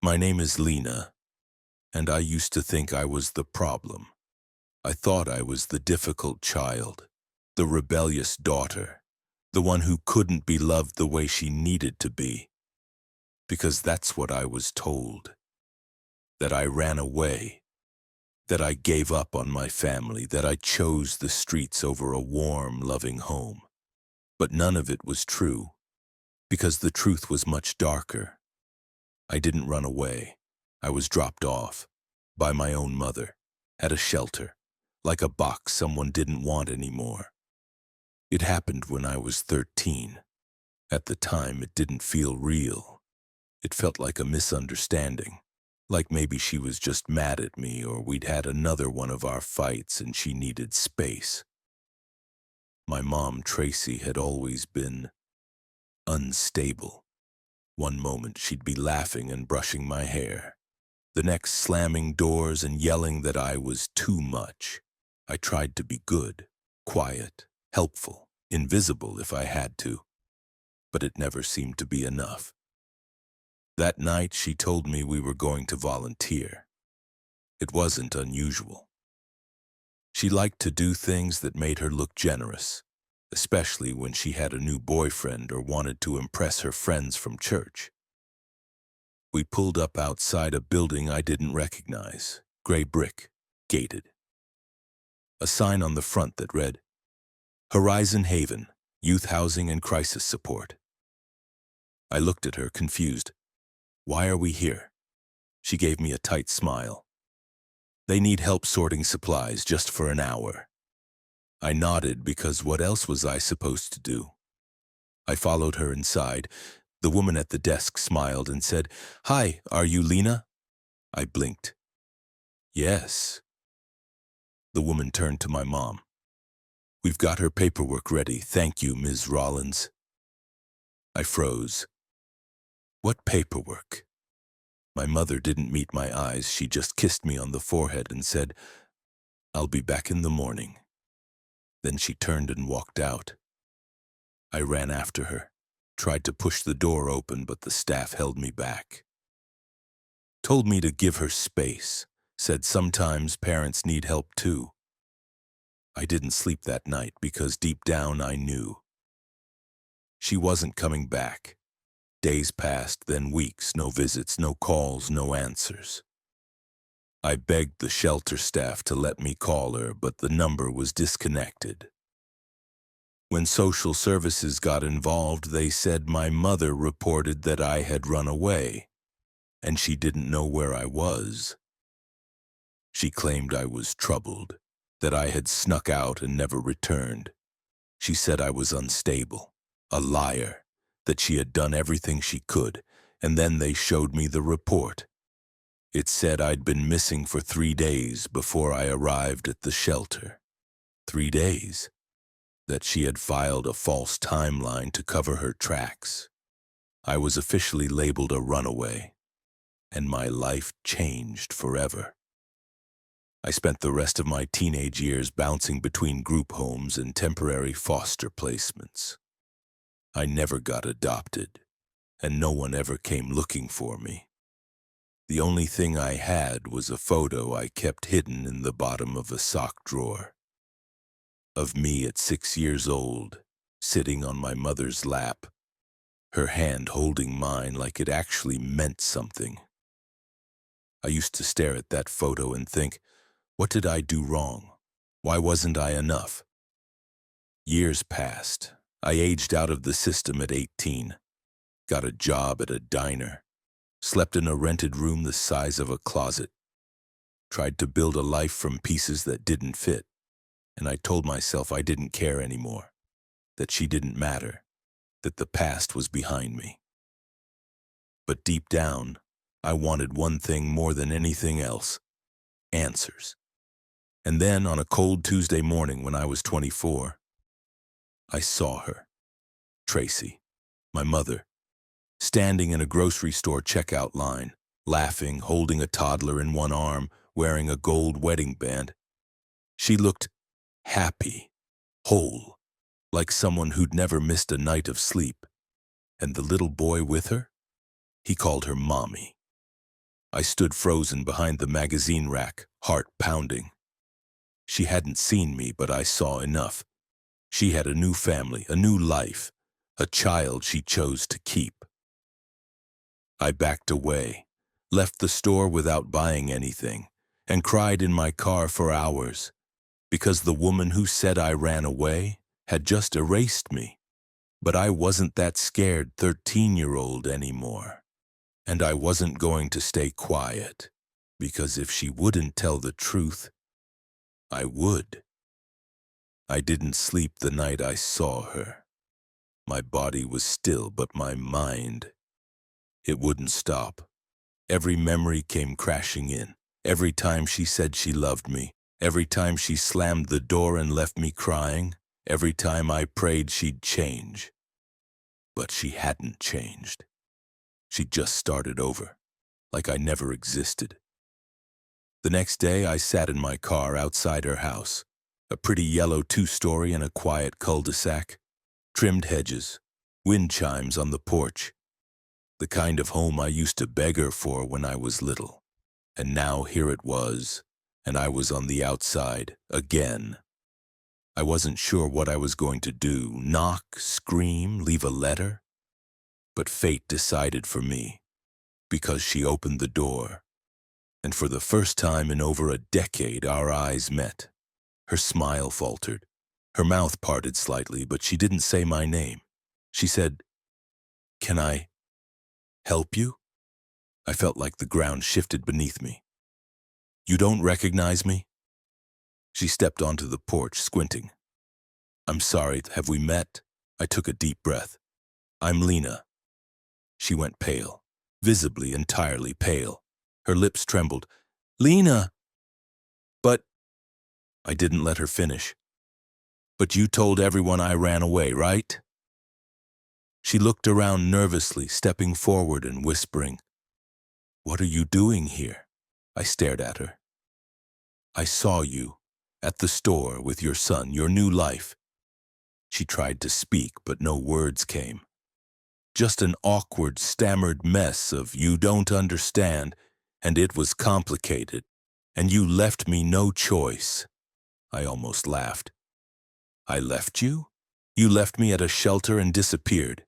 My name is Lena, and I used to think I was the problem. I thought I was the difficult child, the rebellious daughter, the one who couldn't be loved the way she needed to be, because that's what I was told. That I ran away, that I gave up on my family, that I chose the streets over a warm, loving home. But none of it was true, because the truth was much darker. I didn't run away. I was dropped off by my own mother at a shelter, like a box someone didn't want anymore. It happened when I was 13. At the time, it didn't feel real. It felt like a misunderstanding, like maybe she was just mad at me or we'd had another one of our fights and she needed space. My mom, Tracy, had always been unstable. One moment she'd be laughing and brushing my hair, the next slamming doors and yelling that I was too much. I tried to be good, quiet, helpful, invisible if I had to, but it never seemed to be enough. That night she told me we were going to volunteer. It wasn't unusual. She liked to do things that made her look generous, especially when she had a new boyfriend or wanted to impress her friends from church. We pulled up outside a building I didn't recognize, gray brick, gated. A sign on the front that read, Horizon Haven, Youth Housing and Crisis Support. I looked at her, confused. Why are we here? She gave me a tight smile. They need help sorting supplies just for an hour. I nodded because what else was I supposed to do? I followed her inside. The woman at the desk smiled and said, Hi, are you Lena? I blinked. Yes. The woman turned to my mom. We've got her paperwork ready. Thank you, Ms. Rollins. I froze. What paperwork? My mother didn't meet my eyes. She just kissed me on the forehead and said, I'll be back in the morning. Then she turned and walked out. I ran after her, tried to push the door open, but the staff held me back. Told me to give her space, said sometimes parents need help too. I didn't sleep that night because deep down I knew. She wasn't coming back. Days passed, then weeks, no visits, no calls, no answers. I begged the shelter staff to let me call her, but the number was disconnected. When social services got involved, they said my mother reported that I had run away, and she didn't know where I was. She claimed I was troubled, that I had snuck out and never returned. She said I was unstable, a liar, that she had done everything she could, and then they showed me the report. It said I'd been missing for 3 days before I arrived at the shelter. 3 days. That she had filed a false timeline to cover her tracks. I was officially labeled a runaway, and my life changed forever. I spent the rest of my teenage years bouncing between group homes and temporary foster placements. I never got adopted, and no one ever came looking for me. The only thing I had was a photo I kept hidden in the bottom of a sock drawer. Of me at 6 years old, sitting on my mother's lap, her hand holding mine like it actually meant something. I used to stare at that photo and think, what did I do wrong? Why wasn't I enough? Years passed. I aged out of the system at 18, got a job at a diner, slept in a rented room the size of a closet, tried to build a life from pieces that didn't fit, and I told myself I didn't care anymore, that she didn't matter, that the past was behind me. But deep down, I wanted one thing more than anything else, answers. And then on a cold Tuesday morning when I was 24, I saw her, Tracy, my mother, standing in a grocery store checkout line, laughing, holding a toddler in one arm, wearing a gold wedding band. She looked happy, whole, like someone who'd never missed a night of sleep. And the little boy with her? He called her Mommy. I stood frozen behind the magazine rack, heart pounding. She hadn't seen me, but I saw enough. She had a new family, a new life, a child she chose to keep. I backed away, left the store without buying anything, and cried in my car for hours, because the woman who said I ran away had just erased me. But I wasn't that scared 13-year-old anymore. And I wasn't going to stay quiet, because if she wouldn't tell the truth, I would. I didn't sleep the night I saw her. My body was still, but my mind, it wouldn't stop. Every memory came crashing in. Every time she said she loved me. Every time she slammed the door and left me crying. Every time I prayed she'd change. But she hadn't changed. She just started over, like I never existed. The next day, I sat in my car outside her house, a pretty yellow 2-story in a quiet cul-de-sac, trimmed hedges, wind chimes on the porch, the kind of home I used to beg her for when I was little. And now here it was, and I was on the outside again. I wasn't sure what I was going to do, knock, scream, leave a letter. But fate decided for me, because she opened the door. And for the first time in over a decade, our eyes met. Her smile faltered. Her mouth parted slightly, but she didn't say my name. She said, "Can I help you?" I felt like the ground shifted beneath me. "You don't recognize me?" She stepped onto the porch, squinting. "I'm sorry, have we met?" I took a deep breath. "I'm Lena." She went pale, visibly entirely pale. Her lips trembled. "Lena!" "But—" I didn't let her finish. "But you told everyone I ran away, right?" She looked around nervously, stepping forward and whispering, "What are you doing here?" I stared at her. "I saw you at the store with your son, your new life." She tried to speak, but no words came. Just an awkward, stammered mess of "you don't understand," and "it was complicated," and "you left me no choice." I almost laughed. "I left you? You left me at a shelter and disappeared.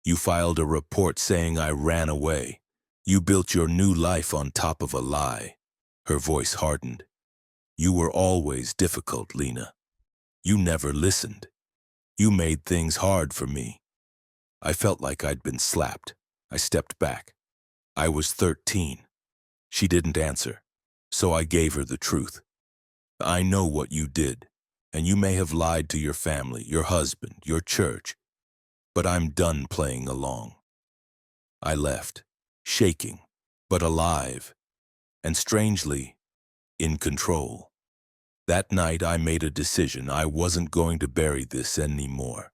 You filed a report saying I ran away. You built your new life on top of a lie." Her voice hardened. "You were always difficult, Lena. You never listened. You made things hard for me." I felt like I'd been slapped. I stepped back. I was 13. She didn't answer, so I gave her the truth. "I know what you did, and you may have lied to your family, your husband, your church, but I'm done playing along." I left, shaking, but alive, and strangely, in control. That night I made a decision. I wasn't going to bury this anymore.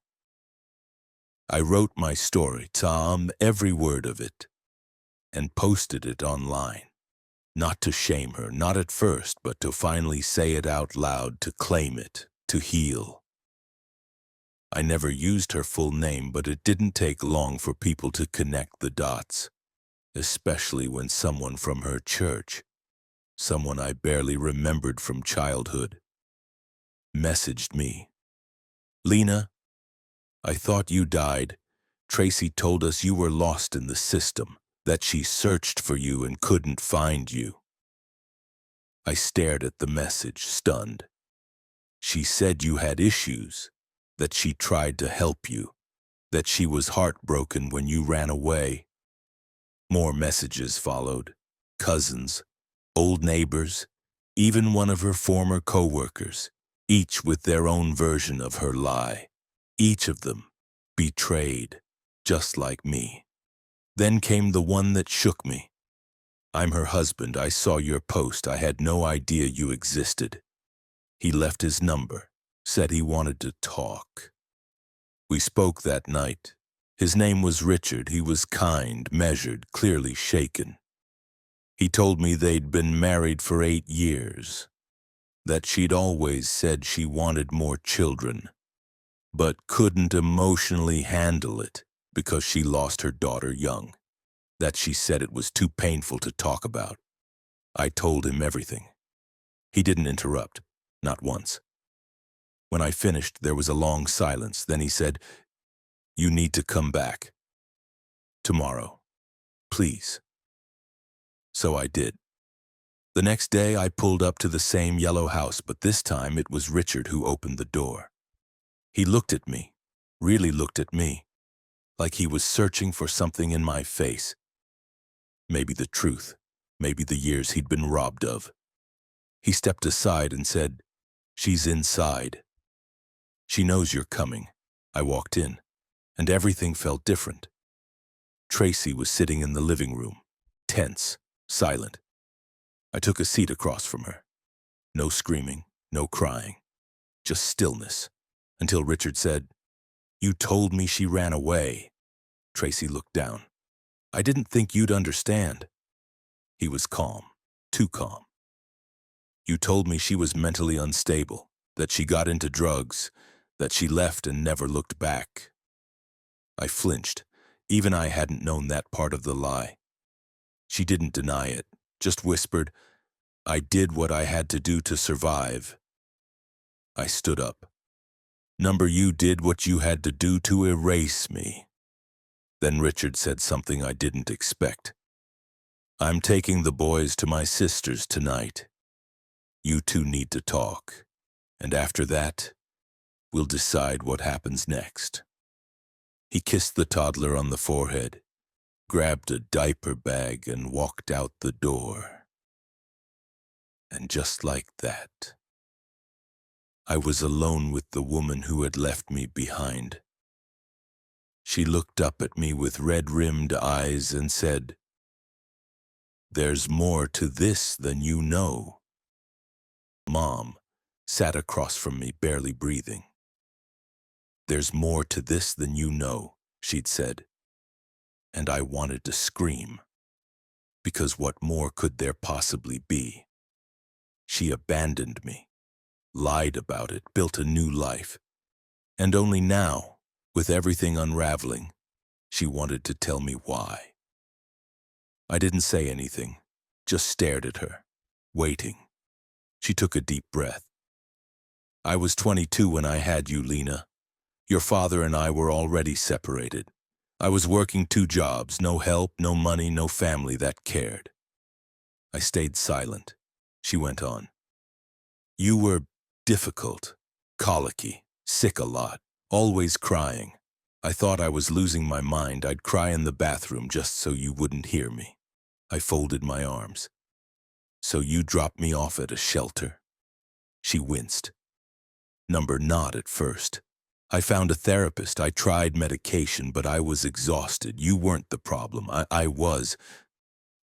I wrote my story, Tom, every word of it, and posted it online. Not to shame her, not at first, but to finally say it out loud, to claim it, to heal. I never used her full name, but it didn't take long for people to connect the dots, especially when someone from her church, someone I barely remembered from childhood, messaged me. "Lena, I thought you died. Tracy told us you were lost in the system, that she searched for you and couldn't find you." I stared at the message, stunned. She said you had issues, that she tried to help you, that she was heartbroken when you ran away. More messages followed. Cousins, old neighbors, even one of her former co-workers, each with their own version of her lie. Each of them betrayed, just like me. Then came the one that shook me. "I'm her husband. I saw your post. I had no idea you existed." He left his number, said he wanted to talk. We spoke that night. His name was Richard. He was kind, measured, clearly shaken. He told me they'd been married for 8 years, that she'd always said she wanted more children, but couldn't emotionally handle it because she lost her daughter young. that she said it was too painful to talk about. I told him everything. He didn't interrupt, not once. When I finished, there was a long silence. Then he said, "You need to come back. Tomorrow. Please." So I did. The next day, I pulled up to the same yellow house, but this time it was Richard who opened the door. He looked at me, really looked at me, like he was searching for something in my face. Maybe the truth, maybe the years he'd been robbed of. He stepped aside and said, "She's inside. She knows you're coming." I walked in, and everything felt different. Tracy was sitting in the living room, tense, silent. I took a seat across from her. No screaming, no crying, just stillness, until Richard said, "You told me she ran away." Tracy looked down. "I didn't think you'd understand." He was calm, too calm. "You told me she was mentally unstable, that she got into drugs, that she left and never looked back." I flinched. Even I hadn't known that part of the lie. She didn't deny it, just whispered, "I did what I had to do to survive." I stood up. "Number, you did what you had to do to erase me." Then Richard said something I didn't expect. "I'm taking the boys to my sister's tonight. You two need to talk, and after that, we'll decide what happens next." He kissed the toddler on the forehead, grabbed a diaper bag, and walked out the door. And just like that, I was alone with the woman who had left me behind. She looked up at me with red-rimmed eyes and said, "There's more to this than you know." Mom sat across from me, barely breathing. "There's more to this than you know," she'd said. And I wanted to scream, because what more could there possibly be? She abandoned me, lied about it, built a new life. And only now, with everything unraveling, she wanted to tell me why. I didn't say anything, just stared at her, waiting. She took a deep breath. "I was 22 when I had you, Lena. Your father and I were already separated. I was working 2 jobs, no help, no money, no family that cared." I stayed silent. She went on. "You were difficult, colicky, sick a lot, always crying. I thought I was losing my mind. I'd cry in the bathroom just so you wouldn't hear me." I folded my arms. "So you dropped me off at a shelter?" She winced. "Number, not at first. I found a therapist. I tried medication, but I was exhausted. You weren't the problem. I was.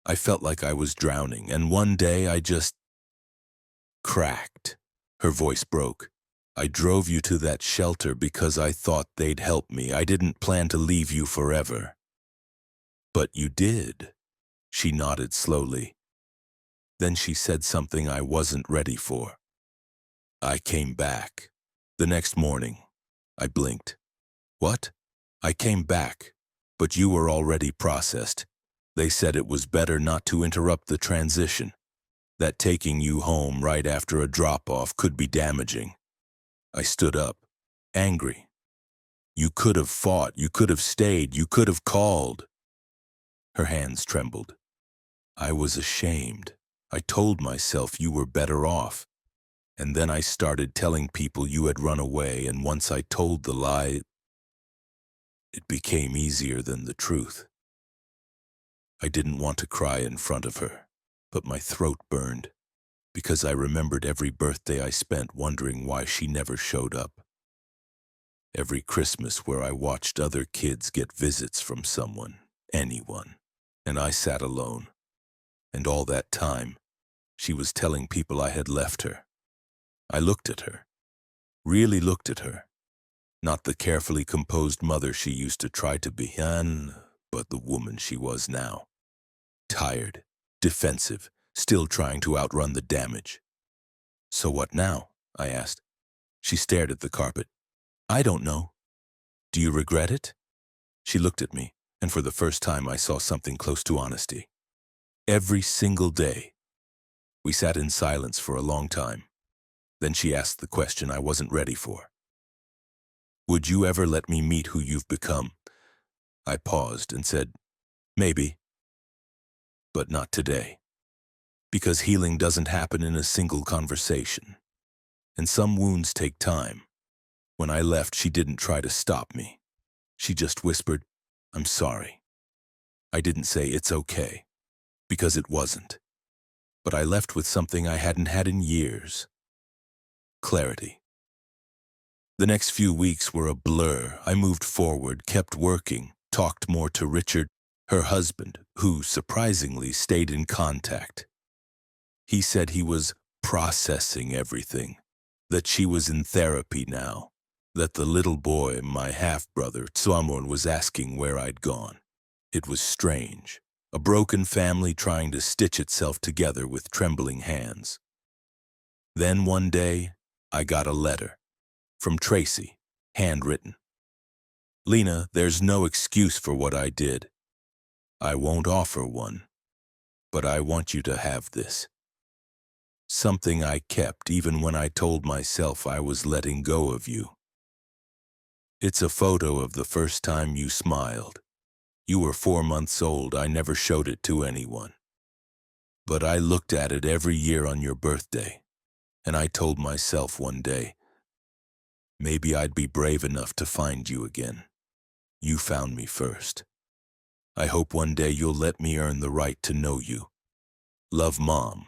I felt like I was drowning, and one day I just cracked." Her voice broke. "I drove you to that shelter because I thought they'd help me. I didn't plan to leave you forever." "But you did." She nodded slowly. Then she said something I wasn't ready for. "I came back. The next morning." I blinked. "What?" "I came back, but you were already processed. They said it was better not to interrupt the transition, that taking you home right after a drop-off could be damaging." I stood up, angry. "You could have fought, you could have stayed, you could have called." Her hands trembled. "I was ashamed. I told myself you were better off. And then I started telling people you had run away, and once I told the lie, it became easier than the truth." I didn't want to cry in front of her, but my throat burned, because I remembered every birthday I spent wondering why she never showed up. Every Christmas where I watched other kids get visits from someone, anyone, and I sat alone. And all that time, she was telling people I had left her. I looked at her, really looked at her. Not the carefully composed mother she used to try to be, but the woman she was now. Tired, defensive, still trying to outrun the damage. "So what now?" I asked. She stared at the carpet. "I don't know." "Do you regret it?" She looked at me, And for the first time, I saw something close to honesty. Every single day. We sat in silence for a long time. Then she asked the question I wasn't ready for. Would you ever let me meet who you've become? I paused and said, maybe, but not today. Because healing doesn't happen in a single conversation. And some wounds take time. When I left, she didn't try to stop me. She just whispered, I'm sorry. I didn't say it's okay, because it wasn't. But I left with something I hadn't had in years. Clarity. The next few weeks were a blur. I moved forward, kept working, talked more to Richard, her husband, who surprisingly stayed in contact. He said he was processing everything, that she was in therapy now, that the little boy, my half-brother, someone was asking where I'd gone. It was strange, a broken family trying to stitch itself together with trembling hands. Then one day, I got a letter. From Tracy, handwritten. Lena, there's no excuse for what I did. I won't offer one, but I want you to have this. Something I kept even when I told myself I was letting go of you. It's a photo of the first time you smiled. You were 4 months old. I never showed it to anyone. But I looked at it every year on your birthday, and I told myself one day, maybe I'd be brave enough to find you again. You found me first. I hope one day you'll let me earn the right to know you. Love, Mom.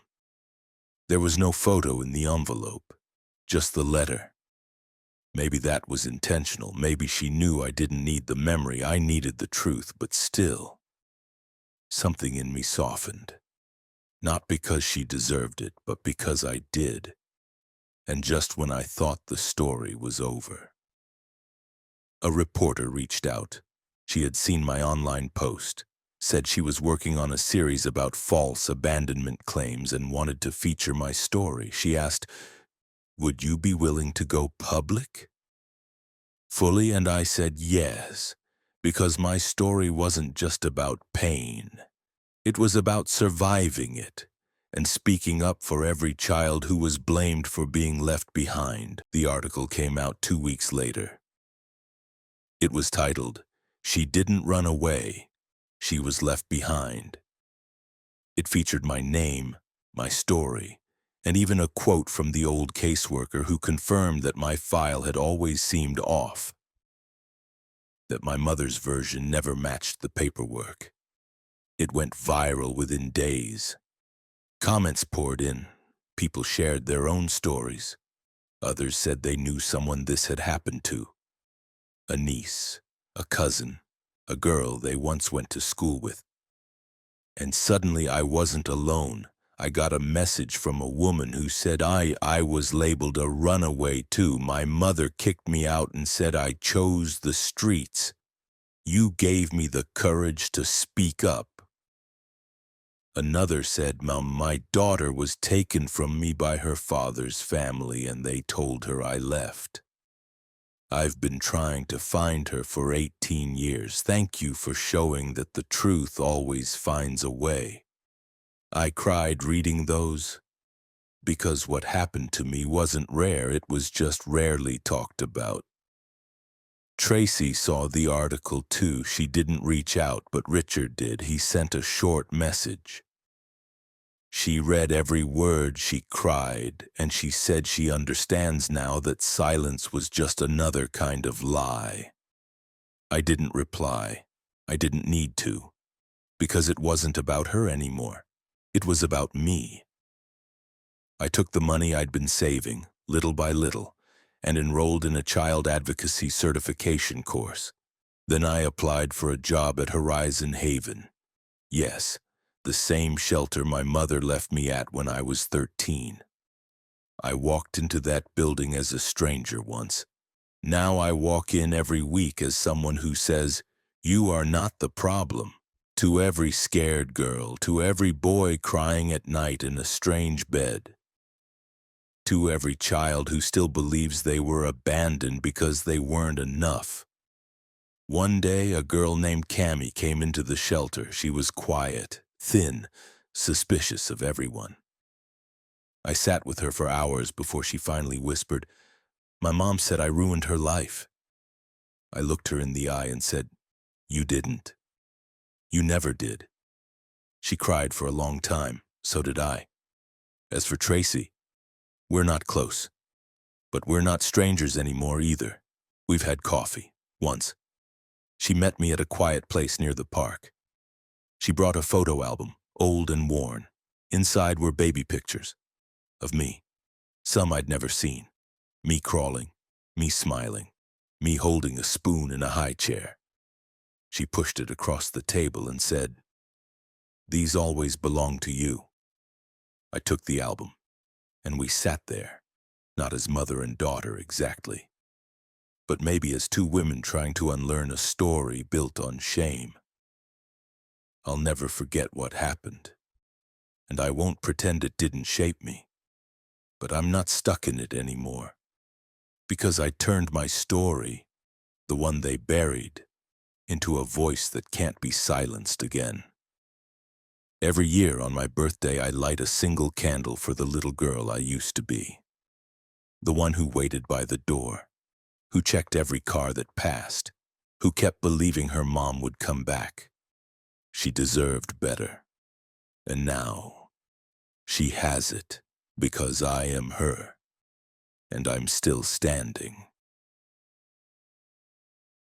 There was no photo in the envelope, just the letter. Maybe that was intentional. Maybe she knew I didn't need the memory. I needed the truth, but still, something in me softened. Not because she deserved it, but because I did. And just when I thought the story was over. A reporter reached out. She had seen my online post, said she was working on a series about false abandonment claims and wanted to feature my story. She asked, would you be willing to go public? Fully, and I said yes, because my story wasn't just about pain. It was about surviving it and speaking up for every child who was blamed for being left behind. The article came out 2 weeks later. It was titled, She Didn't Run Away, She Was Left Behind. It featured my name, my story, and even a quote from the old caseworker who confirmed that my file had always seemed off, that my mother's version never matched the paperwork. It went viral within days. Comments poured in. People shared their own stories. Others said they knew someone this had happened to. A niece, a cousin, a girl they once went to school with. And suddenly I wasn't alone. I got a message from a woman who said I was labeled a runaway too. My mother kicked me out and said I chose the streets. You gave me the courage to speak up. Another said, Mom, my daughter was taken from me by her father's family and they told her I left. I've been trying to find her for 18 years. Thank you for showing that the truth always finds a way. I cried reading those because what happened to me wasn't rare, it was just rarely talked about. Tracy saw the article too. She didn't reach out, but Richard did. He sent a short message. She read every word, she cried, and she said she understands now that silence was just another kind of lie. I didn't reply. I didn't need to, because it wasn't about her anymore. It was about me. I took the money I'd been saving, little by little, and enrolled in a child advocacy certification course. Then I applied for a job at Horizon Haven. Yes, the same shelter my mother left me at when I was 13. I walked into that building as a stranger once. Now I walk in every week as someone who says, you are not the problem. To every scared girl, to every boy crying at night in a strange bed. To every child who still believes they were abandoned because they weren't enough. One day, a girl named Cammy came into the shelter. She was quiet, thin, suspicious of everyone. I sat with her for hours before she finally whispered, "My mom said I ruined her life." I looked her in the eye and said, "You didn't. You never did." She cried for a long time. So did I. As for Tracy, we're not close. But we're not strangers anymore either. We've had coffee, once. She met me at a quiet place near the park. She brought a photo album, old and worn. Inside were baby pictures of me, some I'd never seen. Me crawling, me smiling, me holding a spoon in a high chair. She pushed it across the table and said, "These always belong to you." I took the album, and we sat there, not as mother and daughter exactly, but maybe as two women trying to unlearn a story built on shame. I'll never forget what happened, and I won't pretend it didn't shape me, but I'm not stuck in it anymore, because I turned my story, the one they buried, into a voice that can't be silenced again. Every year on my birthday, I light a single candle for the little girl I used to be. The one who waited by the door, who checked every car that passed, who kept believing her mom would come back. She deserved better. And now, she has it because I am her, and I'm still standing.